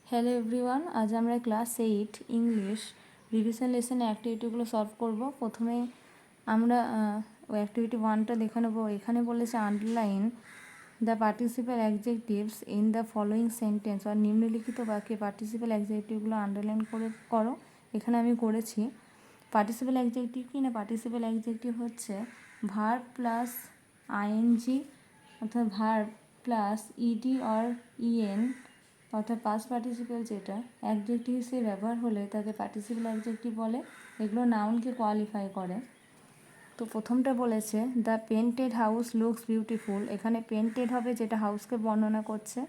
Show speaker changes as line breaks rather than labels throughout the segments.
Hello everyone, আজ আমরা class 8 English revision লেসনে অ্যাক্টিভিটিগুলো solve করব। প্রথমে আমরা ওই অ্যাক্টিভিটি 1টা দেখে নেব। এখানে বলেছে underline the participle adjectives in the following sentence, আর নিম্নলিখিত বাক্যে পার্টিসিপাল অ্যাডজেক্টিভগুলো আন্ডারলাইন করো। এখানে আমি করেছি। পার্টিসিপাল অ্যাডজেক্টিভ কি না, পার্টিসিপাল অ্যাডজেক্টিভ হচ্ছে ভার্ব প্লাস আইএনজি অর্থাৎ verb plus ED or EN অর্থাৎ পাস্ট পার্টিসিপেল, যেটা অ্যাডজেক্টিভ হিসেবে ব্যবহার হলে তাকে পার্টিসিপাল অ্যাডজেক্টিভ বলে। এগুলো নাউনকে কোয়ালিফাই করে। তো প্রথমটা বলেছে the painted house looks beautiful. এখানে পেন্টেড হবে, যেটা হাউসকে বর্ণনা করছে।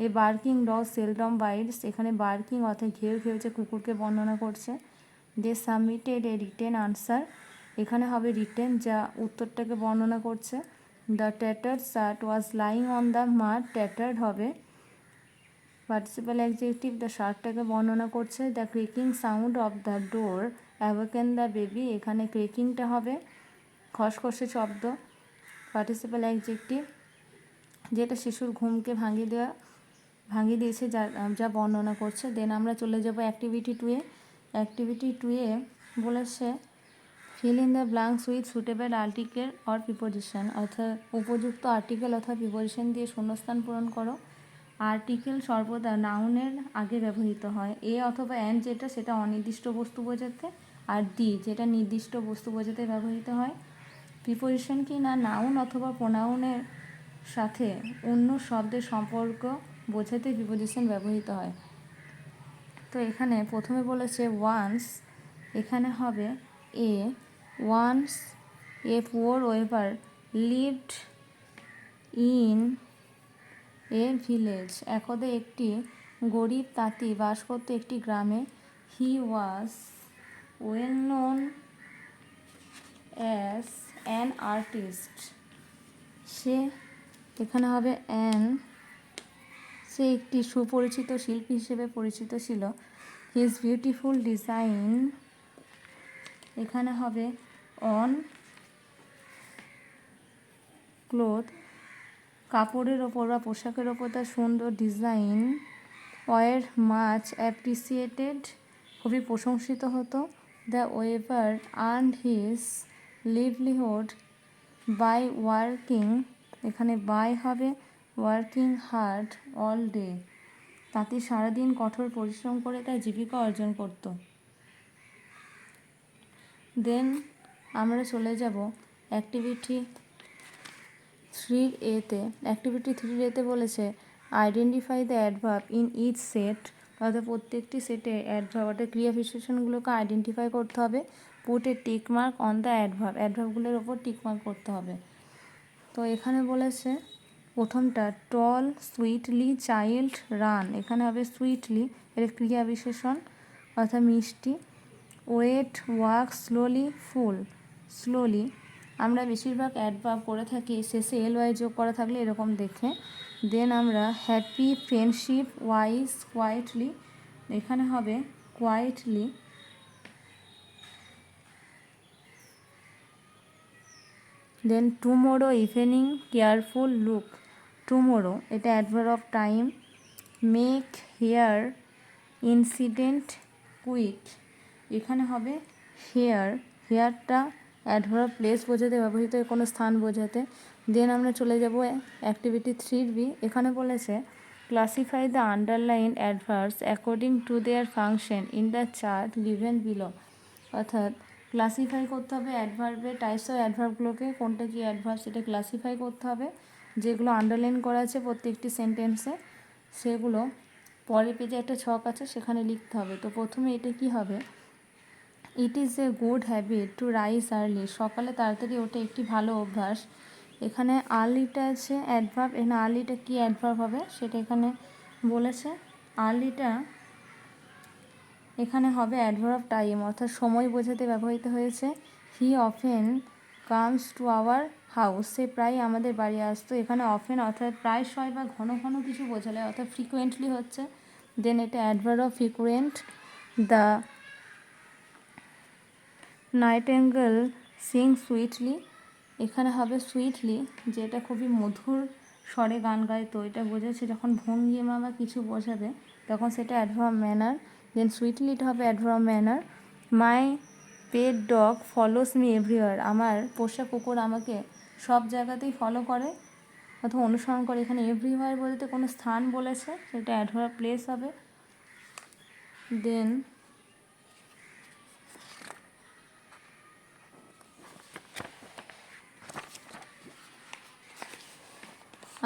A barking dog seldom bites, এখানে বার্কিং অর্থাৎ ঘেউ ঘেউছে কুকুরকে বর্ণনা করছে। They submitted a written answer, এখানে হবে রিটেন, যা উত্তরটাকে বর্ণনা করছে। The tattered shirt was lying on the mud, tattered হবে পার্টিসিপাল অ্যাডজেক্টিভ, দ্য শার্টটাকে বর্ণনা করছে। The creaking sound of the door awaken the baby, এখানে ক্রেকিংটা হবে খসখসে শব্দ, পার্টিসিপাল অ্যাডজেক্টিভ, যেটা শিশুর ঘুমকে ভাঙিয়ে দিয়েছে, যা বর্ণনা করছে। দেন আমরা চলে যাব অ্যাক্টিভিটি 2-এ। অ্যাক্টিভিটি 2-এ বলেছে feel in the blanks with suitable article or preposition, অর্থাৎ উপযুক্ত আর্টিকেল অথবা প্রিপোজিশন দিয়ে শূন্যস্থান পূরণ করো। আর্টিকেল সর্বদা নাউনের আগে ব্যবহৃত হয়। এ অথবা অ্যান্ড যেটা, সেটা অনির্দিষ্ট বস্তু বোঝাতে, আর দি যেটা নির্দিষ্ট বস্তু বোঝাতে ব্যবহৃত হয়। প্রিপোজিশন কি না, নাউন অথবা প্রোনাউনের সাথে অন্য শব্দের সম্পর্ক বোঝাতে প্রিপোজিশন ব্যবহৃত হয়। তো এখানে প্রথমে বলেছে ওয়ান্স, এখানে হবে a once a poor weaver lived in a village, একদে একটি গরিব তাঁতি বাস করত একটি গ্রামে। He was well known as an artist, সে এখানে হবে অ্যান, সে একটি সুপরিচিত শিল্পী হিসেবে পরিচিত ছিল। হিজ বিউটিফুল ডিজাইন, এখানে হবে অন ক্লোথ, কাপড়ের ওপর বা পোশাকের ওপর তার সুন্দর ডিজাইন। ওয়ার মাচ অ্যাপ্রিসিয়েটেড, খুবই প্রশংসিত হতো। The weaver earned his livelihood by working, এখানে বাই হবে ওয়ার্কিং হার্ড অল ডে, তাতে সারাদিন কঠোর পরিশ্রম করে তার জীবিকা অর্জন করত। দেন আমরা চলে যাব অ্যাক্টিভিটি 3A-তে। অ্যাক্টিভিটি 3A-তে বলেছে identify the adverb in each set, অর্থাৎ প্রত্যেকটি সেটে অ্যাডভার্ব অর্থাৎ ক্রিয়া বিশেষণগুলোকে আইডেন্টিফাই করতে হবে। Put a tick mark on the adverb, অ্যাডভার্বগুলোর ওপর টিক মার্ক করতে হবে। তো এখানে বলেছে প্রথমটা টল সুইটলি চাইল্ড রান, এখানে হবে সুইটলি, এর ক্রিয়া বিশেষণ অর্থাৎ মিষ্টি। ওয়েট ওয়াক স্লোলি ফুল, স্লোলি আমরা বেশিরভাগ অ্যাডভার্ব করে থাকি শেষে এলওয়াই যোগ করা থাকলে এরকম দেখে। দেন আমরা হ্যাপি ফ্রেন্ডশিপ ওয়াইজ কোয়াইটলি, এখানে হবে quietly. Then tomorrow evening careful look, tomorrow এটা adverb of time. Make here incident quick, এখানে হবে হেয়ার, হেয়ারটা অ্যাডভার্ব প্লেস বোঝাতে ব্যবহৃত হয়, কোনো স্থান বোঝাতে। দেন আমরা চলে যাব অ্যাক্টিভিটি 3B। এখানে বলেছে classify the underline adverbs according to their function in the chart given below, অর্থাৎ ক্লাসিফাই করতে হবে অ্যাডভার্বের টাইপস অফ অ্যাডভার্বগুলোকে, কোনটা কি অ্যাডভার্ব সেটা ক্লাসিফাই করতে হবে। যেগুলো আন্ডারলাইন করা আছে প্রত্যেকটি সেন্টেন্সে, সেগুলো পরের পেজে একটা ছক আছে সেখানে লিখতে হবে। তো প্রথমে এটা কি হবে, it is a good habit to rise early, সকালে তাড়াতাড়ি ওঠা একটি ভালো অভ্যাস। এখানে আর্লিটা আছে অ্যাডভার্ব, এখানে আর্লিটা কি অ্যাডভার্ব হবে সেটা এখানে বলেছে। আর্লিটা এখানে হবে অ্যাডভার্ব অফ টাইম, অর্থাৎ সময় বোঝাতে ব্যবহৃত হয়েছে। He often comes to our house, সে প্রায় আমাদের বাড়ি আসতো, এখানে অফেন অর্থাৎ প্রায়শই বা ঘন ঘন কিছু বোঝালে, অর্থাৎ ফ্রিকুয়েন্টলি হচ্ছে। দেন এটা adverb of frequent. The Nightingale Singh sweetly, এখানে হবে সুইটলি, যেটা খুবই মধুর স্বরে গান গায়, তো এটা বোঝাচ্ছে যখন ভঙ্গিমা বা কিছু বোঝাবে তখন সেটা অ্যাডভার্ব ম্যানার। দেন সুইটলিটা হবে adverb manner. My pet dog follows me everywhere, আমার পোষা কুকুর আমাকে সব জায়গাতেই ফলো করে অথবা অনুসরণ করে। এখানে এভরিওয়ার বলতে কোনো স্থান বলেছে, সেটা অ্যাডভার্ব প্লেস হবে। দেন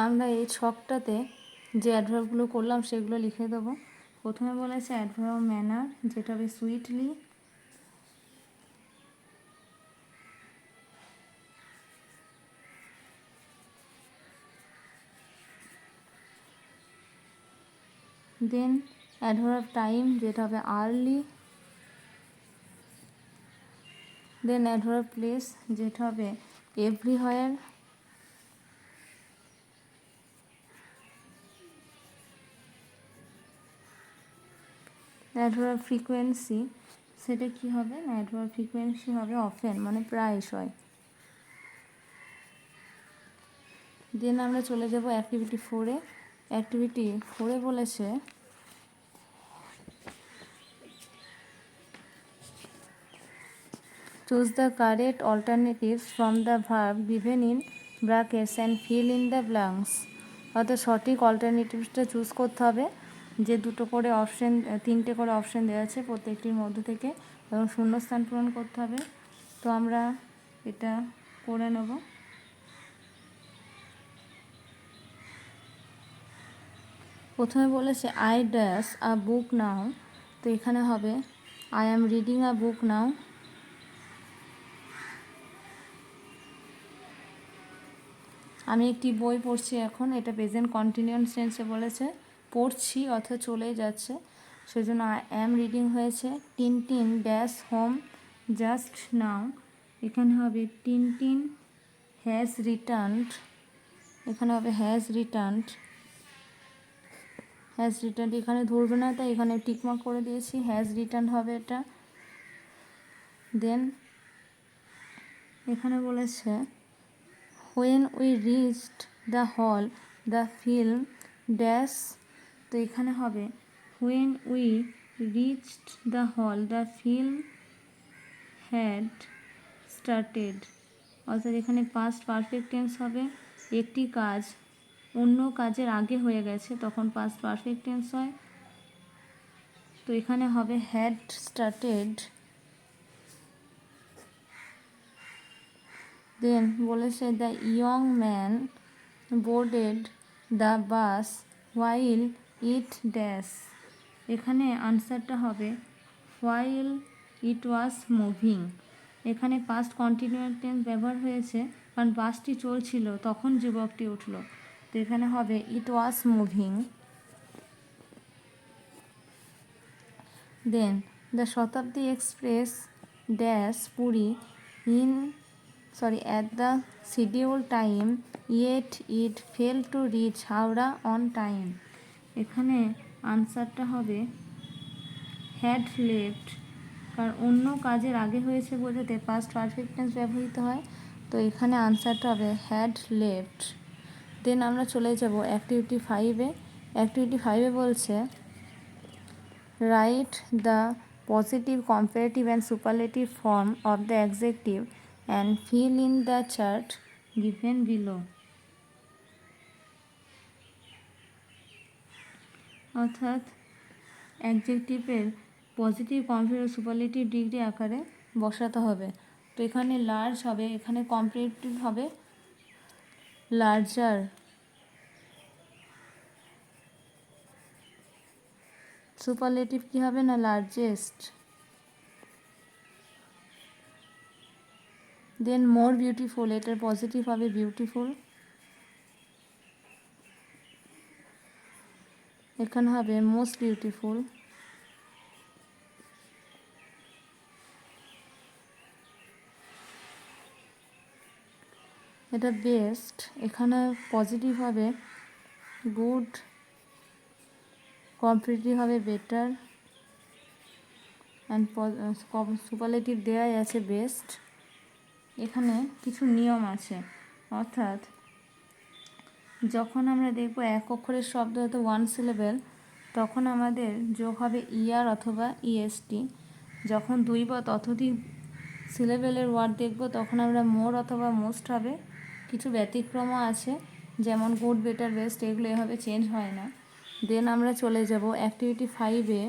আমরা এই ছকটাতে যে অ্যাডভার্বগুলো করলাম সেগুলো লিখে দেবো। প্রথমে বলেছে অ্যাডভার্ব ম্যানার, যেটা হবে সুইটলি। দেন অ্যাডভার্ব টাইম, যেটা হবে আর্লি। দেন অ্যাডভার্ব প্লেস, যেটা হবে এভরিহোয়ার। অ্যাডভার্ব ফ্রিকোয়েন্সি, সেটা কি হবে না, অ্যাডভার্ব ফ্রিকোয়েন্সি হবে অফেন, মানে প্রায়শই। দেন আমরা চলে যাব অ্যাক্টিভিটি 4-এ। অ্যাক্টিভিটি 4-এ বলেছে choose the correct alternatives from the verb given in brackets and fill in the blanks. অর্থাৎ সঠিক অল্টারনেটিভসটা চুজ করতে হবে, যে দুটো করে অপশান, তিনটে করে অপশান দেওয়া আছে প্রত্যেকটির মধ্যে থেকে, এবং শূন্যস্থান পূরণ করতে হবে। তো আমরা এটা করে নেব। প্রথমে বলেছে আই ড্যাশ আ বুক নাও, তো এখানে হবে আই অ্যাম রিডিং আ বুক নাও। আমি একটি বই পড়ছি এখন, এটা প্রেজেন্ট কন্টিনিউয়াস টেন্সে বলেছে, পড়ছি অর্থাৎ চলেই যাচ্ছে, সেজন্য আই অ্যাম রিডিং হয়েছে। Tintin dash home just now, এখানে হবে টিনটিন হ্যাজ রিটার্নড, এখানে হবে হ্যাজ রিটার্নড। হ্যাজ রিটার্নড এখানে ধরবে না, তাই এখানে টিকমার্ক করে দিয়েছি, হ্যাজ রিটার্ন হবে এটা। দেন এখানে বলেছে when we reached the hall the film dash, তো এখানে হবে when we reached the hall the film had started, অর্থাৎ এখানে পাস্ট পারফেক্ট টেন্স হবে। একটি কাজ অন্য কাজের আগে হয়ে গেছে তখন পাস্ট পারফেক্ট টেন্স হয়, তো এখানে হবে হ্যাড স্টার্টেড। দেন বলেছে the young man boarded the bus while it dash, এখানে আনসারটা হবে হোয়াইল ইট ওয়াজ মুভিং। এখানে পাস্ট কন্টিনিউয়াস টেন্স ব্যবহার হয়েছে, কারণ বাসটি চলছিল তখন যুবকটি উঠল, তো এখানে হবে ইট was moving. Then the Shatabdi express dash Puri at the scheduled time yet it failed to reach Howrah on time, এখানে আনসারটা হবে হ্যাড লেফট, কারণ অন্য কাজের আগে হয়েছে বোঝাতে পাস্ট পারফেক্ট টেন্স ব্যবহৃত হয়, তো এখানে আনসারটা হবে হ্যাড লেফট। দেন আমরা চলে যাব অ্যাক্টিভিটি 5-এ। অ্যাক্টিভিটি 5-এ বলছে write the positive comparative and superlative form of the adjective and fill in the chart given below, অর্থাৎ অ্যাডজেক্টিভের পজিটিভ কম্পারেটিভ সুপারলেটিভ ডিগ্রি আকারে বসাতে হবে। তো এখানে লার্জ হবে, এখানে কম্পারেটিভ হবে লার্জার, সুপারলেটিভ কি হবে না লার্জেস্ট। দেন মোর বিউটিফুল, এটার পজিটিভ হবে বিউটিফুল, এখানে হবে মোস্ট বিউটিফুল। এটা বেস্ট, এখানে পজিটিভ হবে গুড, কম্পারেটিভ হবে বেটার, অ্যান্ড সুপারলেটিভ দেওয়াই আছে বেস্ট। এখানে কিছু নিয়ম আছে, অর্থাৎ যখন আমরা দেখব এক অক্ষরের শব্দ হয়তো ওয়ান সিলেবেল, তখন আমাদের যোগ হবে ইয়ার অথবা ইএসটি। যখন 2 বা ততোধিক সিলেবেলের ওয়ার্ড দেখব তখন আমরা মোর অথবা মোস্ট হবে। কিছু ব্যতিক্রমও আছে, যেমন গুড, বেটার, বেস্ট, এগুলো এভাবে চেঞ্জ হয় না। দেন আমরা চলে যাব অ্যাক্টিভিটি 5-এ।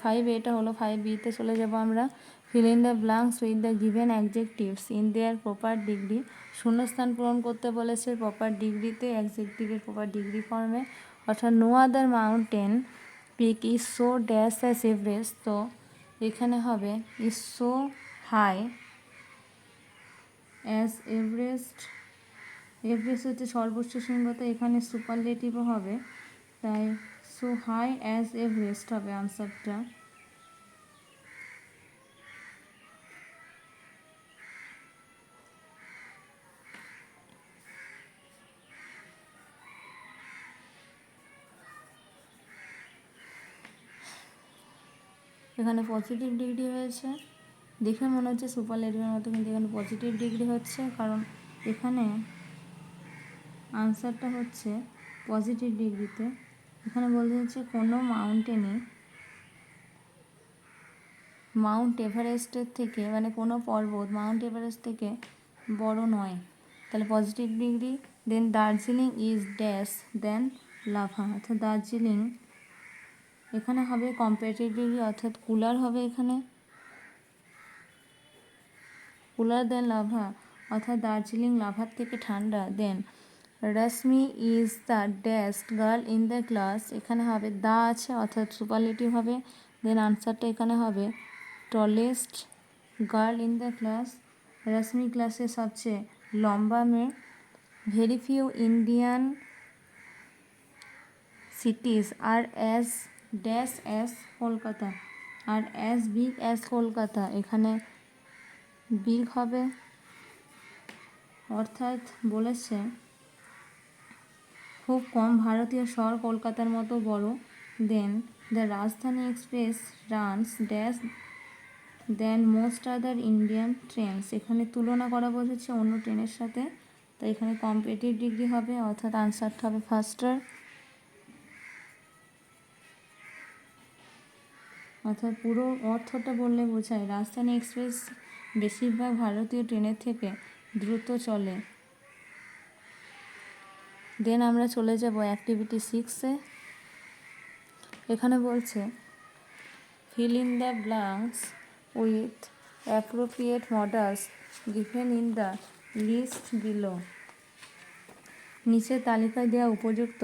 5 এটা হলো। 5B-তে চলে যাব আমরা। Feel in the blanks with the given adjectives in their proper degree. শূন্যস্থান পূরণ করতে বলেছে প্রপার ডিগ্রিতে, অ্যাডজেক্টিভের প্রপার ডিগ্রি ফর্মে। অর্থাৎ no other mountain peak is so dash as Everest, তো এখানে হবে is so high as Everest. Everest হচ্ছে সর্বোচ্চ শৃঙ্গতা, এখানে সুপারলেটিভও হবে, তাই সো হাই অ্যাজ এভারেস্ট হবে আনসারটা। এখানে পজিটিভ ডিগ্রি হয়েছে, দেখে মনে হচ্ছে সুপারলেটিভের মতো, কিন্তু এখানে পজিটিভ ডিগ্রি হচ্ছে কারণ এখানে আনসারটা হচ্ছে পজিটিভ ডিগ্রিতে। এখানে বলতে হচ্ছে কোনো মাউন্টেনে মাউন্ট এভারেস্টের থেকে, মানে কোনো পর্বত মাউন্ট এভারেস্ট থেকে বড় নয়, তাহলে positive degree. Then Darjeeling is dash than Lava, অর্থাৎ দার্জিলিং এখানে হবে কম্পারেটিভ ডিগ্রি, অর্থাৎ কুলার হবে, এখানে কুলার দেন লাভা, অর্থাৎ দার্জিলিং লাভার থেকে ঠান্ডা। Then Rashmi is the dash girl in the class, এখানে হবে দা আছে অর্থাৎ সুপারলেটিভ হবে। দেন আনসারটা এখানে হবে tallest girl in the class. Rashmi ক্লাসে সবচেয়ে লম্বা মেয়ে। Very few Indian cities are as dash as Kolkata, are as big as Kolkata, এখানে বিগ হবে, অর্থাৎ বলেছে খুব কম ভারতীয় শহর কলকাতার মতো বড়। দেন দ্য রাজধানী এক্সপ্রেস রানস ড্যাশ দেন মোস্ট আদার ইন্ডিয়ান ট্রেনস, এখানে তুলনা করা বলেছে অন্য ট্রেনের সাথে, তাই এখানে কম্পারেটিভ ডিগ্রি হবে, অর্থাৎ আনসারটা হবে ফাস্টার। অর্থাৎ পুরো অর্থটা বললে বোঝায় রাজধানী এক্সপ্রেস বেশিরভাগ ভারতীয় ট্রেনের থেকে দ্রুত চলে। দেন আমরা চলে যাব অ্যাক্টিভিটি 6-এ। এখানে বলছে fill in the blanks with appropriate modals given in the list below. নিচের তালিকায় দেওয়া উপযুক্ত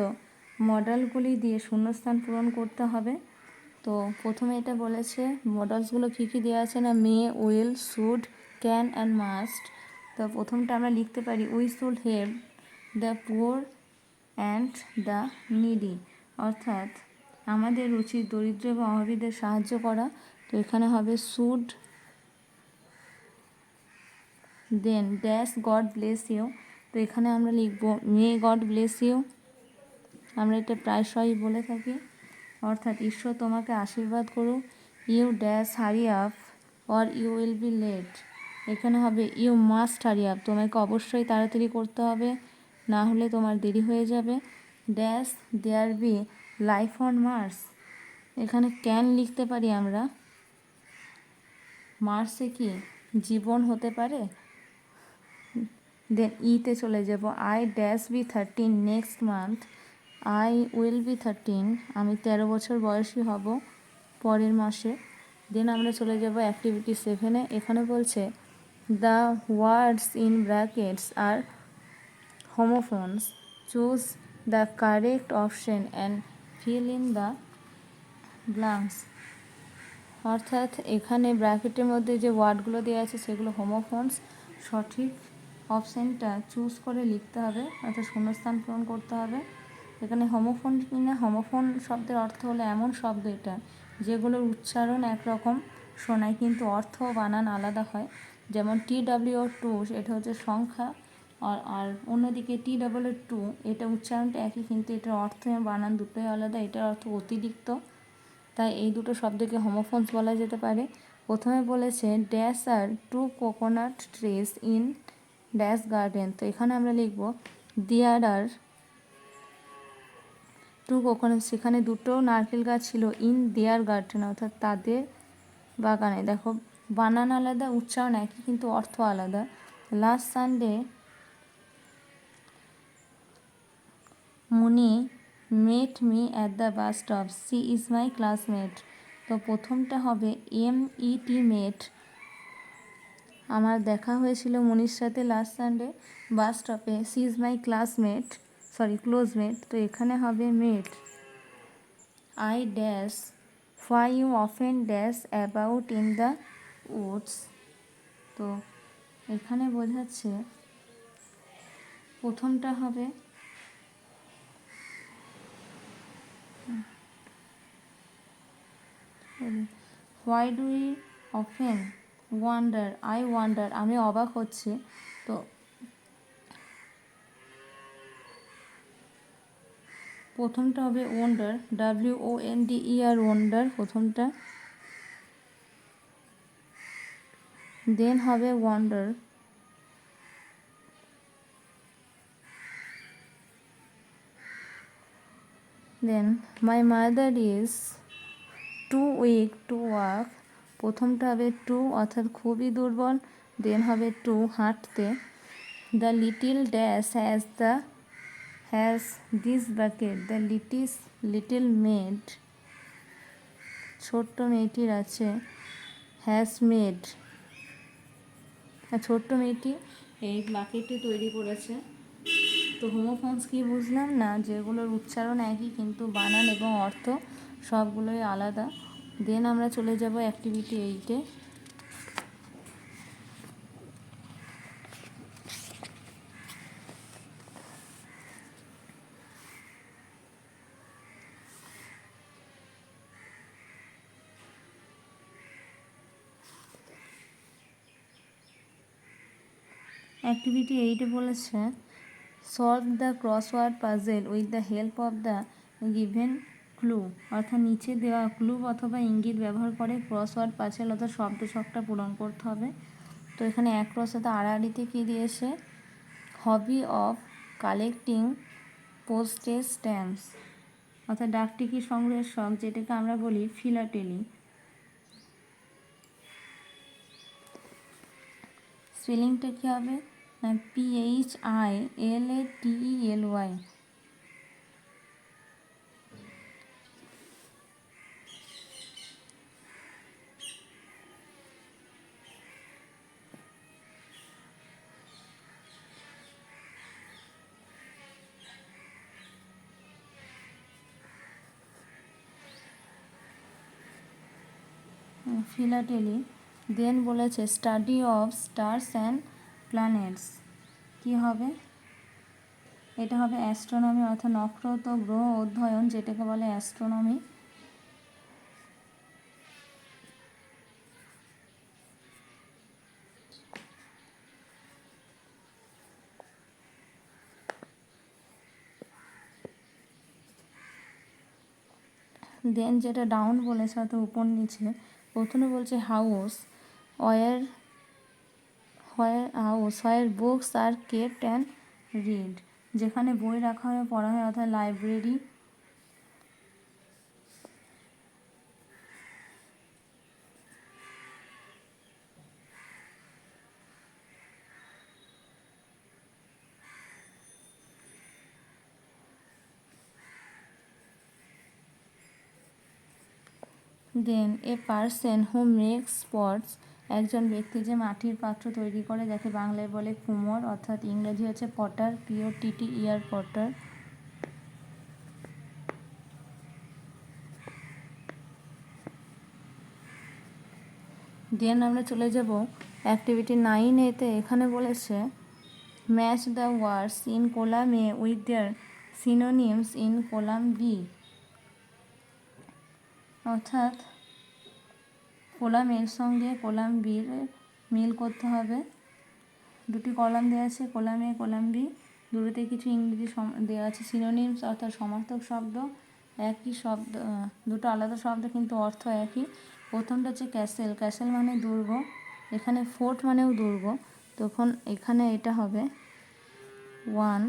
মডেলগুলি দিয়ে শূন্যস্থান পূরণ করতে হবে। তো প্রথমে এটা বলেছে মডেলসগুলো কী কী দেওয়া আছে না, may, will, should, can and must. তো প্রথমটা আমরা লিখতে পারি we should help the poor and the needy, অর্থাৎ আমাদের উচিত দরিদ্র এবং অভাবীদের সাহায্য করা, তো এখানে হবে should. Then dash God bless you, তো এখানে আমরা লিখব মে গড ব্লেস ইউ, আমরা এটা প্রায়শই বলে থাকি, অর্থাৎ ঈশ্বর তোমাকে আশীর্বাদ করুক। You dash hurry up or you will be late, এখানে হবে ইউ মাস্ট হারি আপ, তোমাকে অবশ্যই তাড়াতাড়ি করতে হবে, না হলে তোমার দেরি হয়ে যাবে। Dash there be life on Mars, এখানে ক্যান লিখতে পারি আমরা, মার্সে কি জীবন হতে পারে। দেন ইতে চলে যাব I dash be 13 next month, I will be 13, আমি 13 বছর বয়সী হব পরের মাসে। দেন আমরা চলে যাব অ্যাক্টিভিটি 7-এ। এখানে বলছে the words in brackets are homophones, choose the correct option and fill in the blanks, অর্থাৎ এখানে ব্র্যাকেটের মধ্যে যে ওয়ার্ডগুলো দেওয়া আছে সেগুলো হোমোফোনস, সঠিক অপশানটা চুজ করে লিখতে হবে, অর্থাৎ শূন্যস্থান পূরণ করতে হবে। এখানে হোমোফোন কিনা, হোমোফোন শব্দের অর্থ হলো এমন শব্দ এটা যেগুলোর উচ্চারণ একরকম শোনায় কিন্তু অর্থ বানান আলাদা হয়। যেমন TW2 এটা হচ্ছে সংখ্যা, আর অন্যদিকে TW2 এটা উচ্চারণটা একই কিন্তু এটার অর্থ এবং বানান দুটোই আলাদা, এটার অর্থ অতিরিক্ত, তাই এই দুটো শব্দকে হোমোফোনস বলা যেতে পারে। প্রথমে বলেছে dash are 2 coconut trees in dash garden, তো এখানে আমরা লিখব দেয়ার আর টু কোকোনাট, সেখানে দুটো নারকেল গাছ ছিল। ইন দেয়ার গার্ডেন, অর্থাৎ তাদের বাগানে। দেখো বানান আলাদা, উচ্চারণ একই, কিন্তু অর্থ আলাদা। Last Sunday Muni met me at the bus stop, she is my classmate. তো প্রথমটা হবে MET মেট, আমার দেখা হয়েছিল মুনির সাথে লাস্ট সানডে বাস স্টপে। She is my classmate, sorry closemate. তো এখানে হবে mate. I dash why you often dash about in the woods. তো এখানে বোঝাচ্ছে প্রথমটা হবে why do I often wonder, I wonder, আমি অবাক হচ্ছি। তো প্রথমটা হবে ওয়ান্ডার, WONDER ওয়ান্ডার প্রথমটা। দেন হবে wonder, then my mother is too weak to walk, প্রথমটা হবে টু অর্থাৎ খুবই দুর্বল। দেন হবে টু হাঁটতে। The little dash has this bucket, the little made, ছোট্ট মেয়েটির আছে হ্যাজ মেড, ছোট্ট মেয়েটি এই বাকেটটি তৈরি করেছে। তো হোমোফোনস কি বুঝলাম না, যেগুলোর উচ্চারণ একই কিন্তু বানান এবং অর্থ সবগুলোই আলাদা। দেন আমরা চলে যাব অ্যাক্টিভিটি 8-এ। অ্যাক্টিভিটি 8-এ বলেছে solve the crossword puzzle with the help of the given clue, অর্থাৎ নিচে দেওয়া ক্লু অথবা ইঙ্গিত ব্যবহার করে ক্রসওয়ার্ড পাজেল অর্থাৎ শব্দ ছকটা পূরণ করতে হবে। তো এখানে এক ক্রসে আড়াআড়িতে কী দিয়েছে, hobby of collecting postage stamps, অর্থাৎ ডাকটিকিট সংগ্রহের শখ, যেটাকে আমরা বলি ফিলাটেলি। স্পেলিংটা কী হবে, PHILATELY। ফিলাটেলি। দেন বলেছে study of stars and planets, কী হবে, এটা হবে অ্যাস্ট্রোনমি, অর্থাৎ নক্ষত্র গ্রহ অধ্যয়ন, যেটাকে বলে অ্যাস্ট্রোনমি। দেন যেটা ডাউন বলেছে অর্থাৎ উপর নিচে, প্রথমে বলছে house where books are kept and read, যেখানে বই রাখা হয় পড়া হয়, অর্থাৎ library. Then a person who makes pots, একজন ব্যক্তি যে মাটির পাত্র তৈরি করে, যাকে বাংলায় বলে কুমোর, অর্থাৎ ইংরেজি হচ্ছে পটার, POTTER পটার। দেন আমরা চলে যাব অ্যাক্টিভিটি 9-এতে। এখানে বলেছে match the words in column A with their synonyms in column B, অর্থাৎ কলাম এর সঙ্গে কলাম বির মিল করতে হবে। দুটি কলাম দেওয়া আছে, কলাম এ কলাম বি, দুটোতে কিছু ইংরেজি দেওয়া আছে সিনোনিমস অর্থাৎ সমার্থক শব্দ, একই শব্দ, দুটো আলাদা শব্দ কিন্তু অর্থ একই। প্রথমটা হচ্ছে ক্যাসেল, ক্যাসেল মানে দুর্গ, এখানে ফোর্ট মানেও দুর্গ। তখন এখানে এটা হবে 1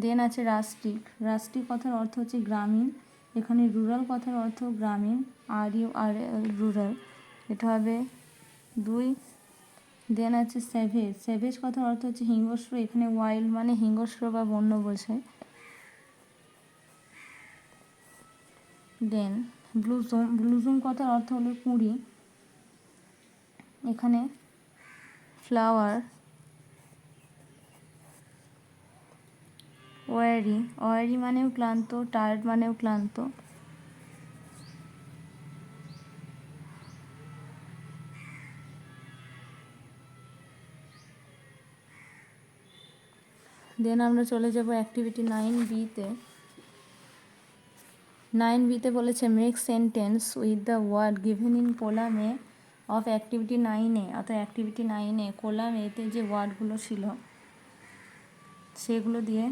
দেন আছে রাস্টিক। রাস্টিক কথার অর্থ হচ্ছে গ্রামীণ, এখানে রুরাল কথার অর্থ গ্রামীণ, আর রুরাল, এটা হবে 2। দেন আছে স্যাভেজ। স্যাভেজ কথার অর্থ হচ্ছে হিংস্র, এখানে ওয়াইল্ড মানে হিংস্র বা বন্য বোঝায়। দেন ব্লুজুম। ব্লুজুম কথার অর্থ হলো কুঁড়ি, এখানে ফ্লাওয়ার। ওয়ারি। ওয়ারি মানেও ক্লান্ত, টায়ার্ড মানেও ক্লান্ত। দেন আমরা চলে যাব অ্যাক্টিভিটি 9B-তে। 9B-তে বলেছে make sentence with the word given in column A of activity 9A। অর্থাৎ অ্যাক্টিভিটি 9A কলাম এতে যে ওয়ার্ডগুলো ছিল সেগুলো দিয়ে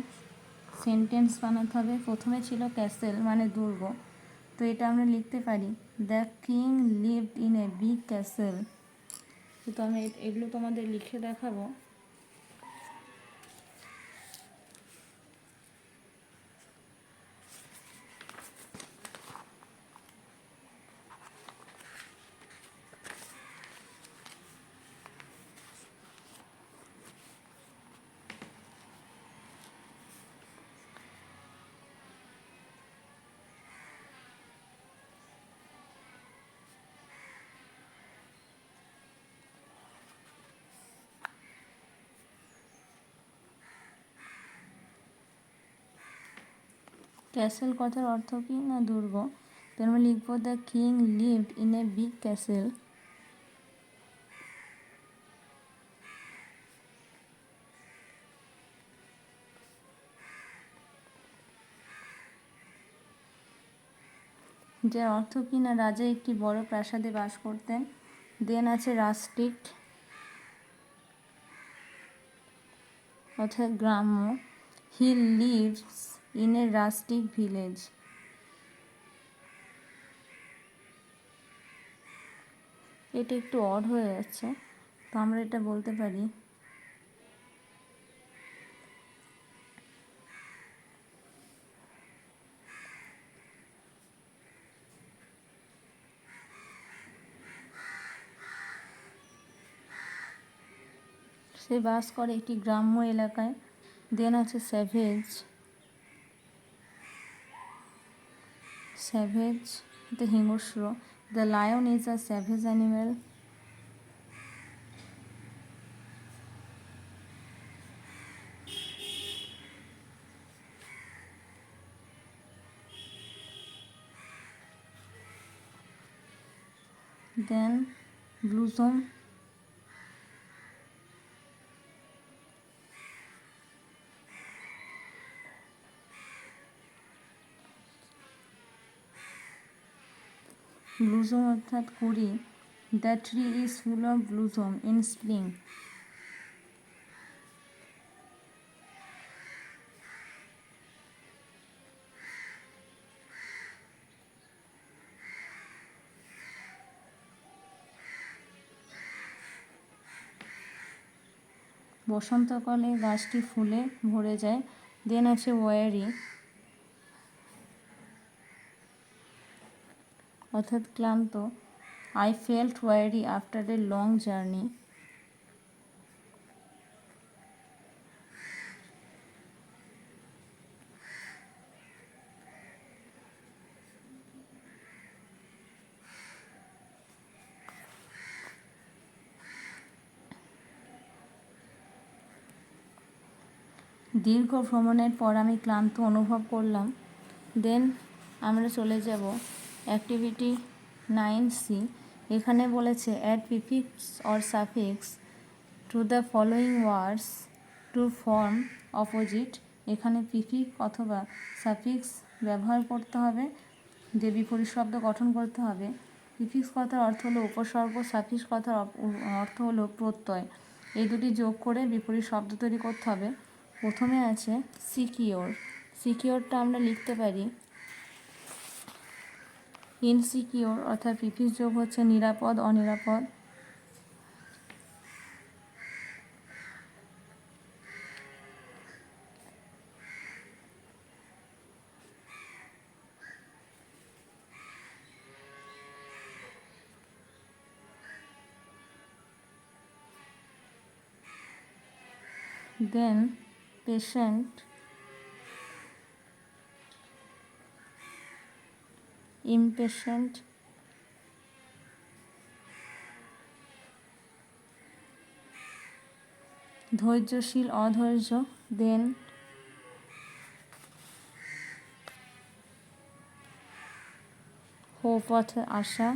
সেন্টেন্স বানাতে হবে। প্রথমে ছিল ক্যাসেল মানে দুর্গ, তো এটা আমরা লিখতে পারি the king lived in a big castle. তো আমি এগুলো তোমাদের লিখে দেখাবো। ক্যাসেল কথার অর্থ কি না দুর্গ, তো আমরা লিখব the king lived in a big castle. যার অর্থ কি না রাজা একটি বড় প্রাসাদে বাস করতেন। দেন আছে রাস্টিক অর্থাৎ গ্রাম্য, he lives in a rustic village. এটা একটু অড হয়ে যাচ্ছে, তো আমরা এটা বলতে পারি সে বাস করে একটি গ্রাম্য এলাকায়। দেন আছে স্যাভেজ। স্যাভেজ এটা হিংস্র, the lion is a savage animal. Then blossom. Blossom অর্থাৎ কুড়ি, the tree is full of blossom in spring. বসন্তকালে গাছটি ফুলে ভরে যায়। দেন আছে ওয়ারি অর্থাৎ ক্লান্ত, I felt worry after a long journey. দীর্ঘ ভ্রমণের পর আমি ক্লান্ত অনুভব করলাম। দেন আমরা চলে যাব অ্যাক্টিভিটি 9C। এখানে বলেছে add prefix or suffix to the following words to form opposite. এখানে প্রিফিক্স অথবা সাফিক্স ব্যবহার করতে হবে, যে বিপরীত শব্দ গঠন করতে হবে। প্রিফিক্স কথার অর্থ হলো উপসর্গ, সাফিক্স কথার অর্থ হলো প্রত্যয়। এই দুটি যোগ করে বিপরীত শব্দ তৈরি করতে হবে। প্রথমে আছে সিকিওর। সিকিওরটা আমরা লিখতে পারি ইনসিকিওর, অর্থাৎ প্রিফিক্স যোগ হচ্ছে নিরাপদ, অনিরাপদ। দেন পেশেন্ট, impatient, ধৈর্যশীল, অধৈর্য, দেন হোপ অর্থাৎ আশা,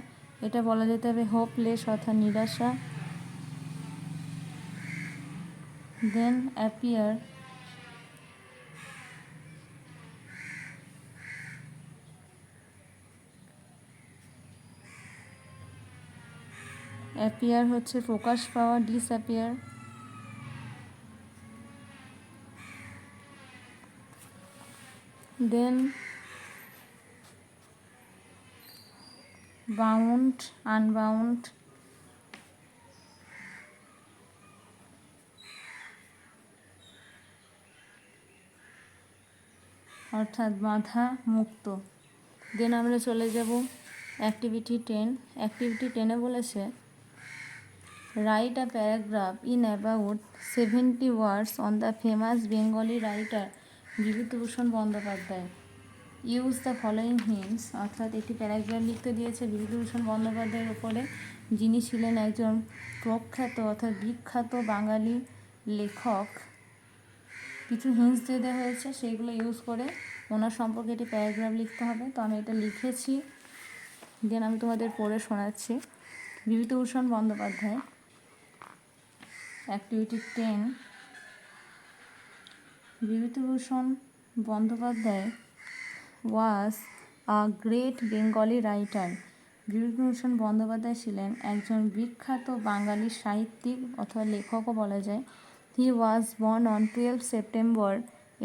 এটা বলা যেতে হবে হোপলেস অর্থাৎ নিরাশা, দেন অ্যাপিয়ার, অ্যাপিয়ার হচ্ছে প্রকাশ পাওয়া, ডিসঅ্যাপিয়ার, দেন বাউন্ড, আনবাউন্ড, অর্থাৎ বাধা মুক্ত। দেন আমরা চলে যাব অ্যাক্টিভিটি 10। অ্যাক্টিভিটি 10-এ বলেছে write a paragraph in about 70 words on the famous Bengali writer Bibhutibhushan Bandyopadhyay. Use the following hints, অর্থাৎ একটি প্যারাগ্রাফ লিখতে দিয়েছে বিভূতিভূষণ বন্দ্যোপাধ্যায়ের উপরে, যিনি ছিলেন একজন প্রখ্যাত অর্থাৎ বিখ্যাত বাঙালি লেখক। কিছু হিন্টস দিয়ে দেওয়া হয়েছে, সেইগুলো ইউজ করে ওনার সম্পর্কে একটি প্যারাগ্রাফ লিখতে হবে। তো আমি এটা লিখেছি, দেন আমি তোমাদের পড়ে শোনাচ্ছি। Bibhutibhushan Bandyopadhyay, activity 10। Bibhutibhushan Bandyopadhyay was a great Bengali writer. Bibhutibhushan Bandyopadhyay ছিলেন একজন বিখ্যাত বাঙালি সাহিত্যিক অথবা লেখকও বলা যায়। He was born on 12 September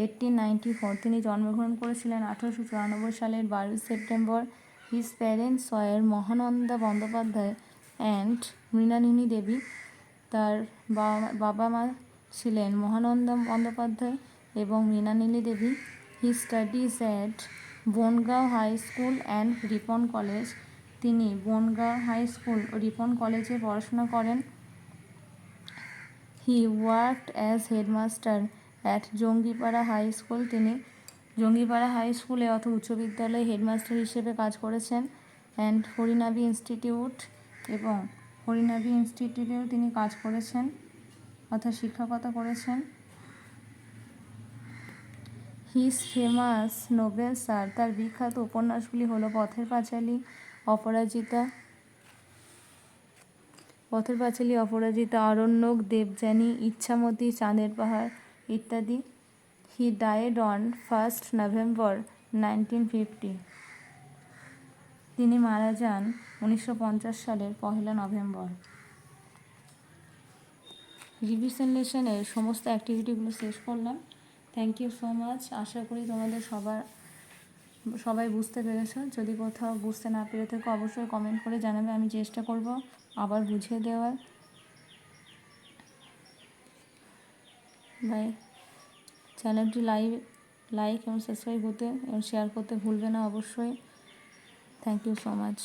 1894। তিনি জন্মগ্রহণ করেছিলেন 1894 সালের 12 September. His parents were Mahananda Bandyopadhyay and Mrinalini Devi. তার বাবা মা ছিলেন মহানন্দা বন্দ্যোপাধ্যায় এবং Mrinalini Devi. He studies at Bangaon high school and Ripon college. তিনি বনগাঁও হাই স্কুল ও রিপন কলেজে পড়াশোনা করেন। He worked as headmaster at Jangipara high school. তিনি জঙ্গিপাড়া হাই স্কুলে অথবা উচ্চ বিদ্যালয়ে হেডমাস্টার হিসেবে কাজ করেছেন। অ্যান্ড হরিনাবি ইনস্টিটিউট, এবং হরিনাবি ইনস্টিটিউটেও তিনি কাজ করেছেন অর্থাৎ শিক্ষকতা করেছেন। হিজ ফেমাস নোভেলস আর, তার বিখ্যাত উপন্যাসগুলি হলো পথের পাঁচালী, অপরাজিতা, আরণ্যক, দেবযানী, ইচ্ছামতী, চাঁদের পাহাড় ইত্যাদি। He died on 1 November 1950। তিনি মারা যান 1950 সালের 1 নভেম্বর। রিভিশন লেসনের সমস্ত অ্যাক্টিভিটিগুলো শেষ করলাম। Thank you so much. আশা করি তোমাদের সবাই বুঝতে পেরেছো। যদি কোথাও বুঝতে না পেরে থাকো অবশ্যই কমেন্ট করে জানাবে, আমি চেষ্টা করব আবার বুঝিয়ে দেওয়ার। বাই। চ্যানেলটি লাইক এবং সাবস্ক্রাইব করতে এবং শেয়ার করতে ভুলবে না অবশ্যই। Thank you so much.